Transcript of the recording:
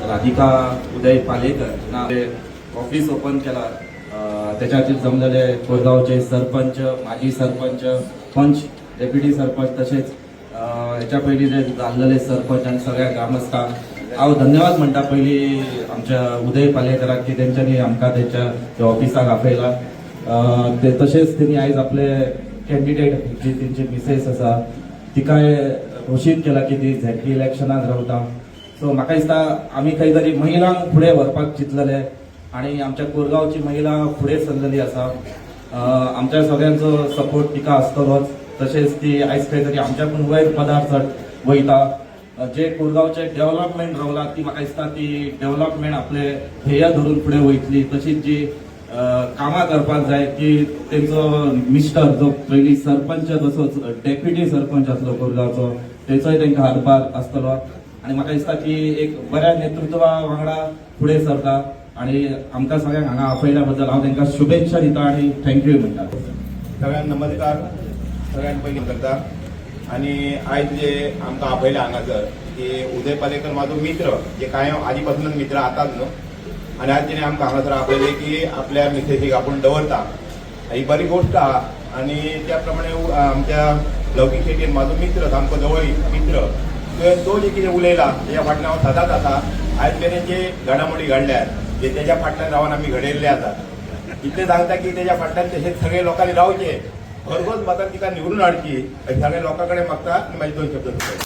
राधिका उदय पालेकर ना office open केला। त्याच्यातील जमलेले कोरगावचे सरपंच, माजी सरपंच, पंच, डेप्युटी सरपंच तसेच याच्या पयलीं जे जाल्लेले सरपंच आणि सगळ्या ग्रामस्थांक हांव धन्यवाद म्हणटा पयलीं आमच्या उदय पालेकराक की तेंच्यांनी आमकां तेंच्या ऑफिसाक आपयला। ते तशेंच तेणी आयज आपले कॅन्डिडेट जी तेंची मिसेस आसा तिकाय घोशीत केला की ती झेडपी इलेक्शनाक रावता। सो म्हाका दिसता आमी खंय तरी महिलांक फुडें व्हरपाक चिंतलेले आणि आमच्या कोरगावची महिला फुडें सरलेली आसा। आमच्या सगळ्यांचो सपोर्ट तिका आसतलोच। तशेंच ती आयज खंय तरी आमच्याकून वयर पदार चड वयता। जे कोरगावचे डेव्हलपमेंट रावला ती म्हाका दिसता ती डेव्हलपमेंट आपले ध्येय धरून फुडें वयतली। तशीच जी कामां करपाक जाय की तेंचो मिस्टर जो पयलीं सरपंच तसोच डेप्युटी सरपंच आसलो कोरगावचो तेचोय तांकां हातभार आसतलो आणि म्हाका दिसता की एक बऱ्या नेतृत्वा वांगडा फुडें सरता आणि आमकां सगळ्यांक हांगा आपयल्या बद्दल हांव तांकां शुभेच्छा दिता आणि थँक्यू म्हणटा। सगळ्यांक नमस्कार। सगळ्यांक पयलीं करता आणि आयज जे आमकां आपयल्या हांगासर की उदय पालेकर म्हाजो मित्र जे काय आधीपासूनच मित्र आताच न्हू आणि आज तिने आमकां हांगासर आपयले की आपल्या मिसेसीक आपूण दवरता। ही बरी गोष्ट आहा आणि त्या प्रमाणे आमच्या लौकीक शेटीन म्हाजो मित्र सामको जवळीक मित्र तो जे कितें उलयला तेच्या फाटल्यान हांव सदांच आसा। आयज मेरेन जे घडामोडी घडल्यात जे तेच्या फाटल्यान रावन आमी घडयल्ले आसात इतलें सांगता की तेच्या फाटल्यान तशेंच सगळे लोकांनी रावचे, भरघोस मतान तिका निवडून हाडची अशें सगळ्या लोकां कडेन मागता आनी म्हाजे 2 शब्द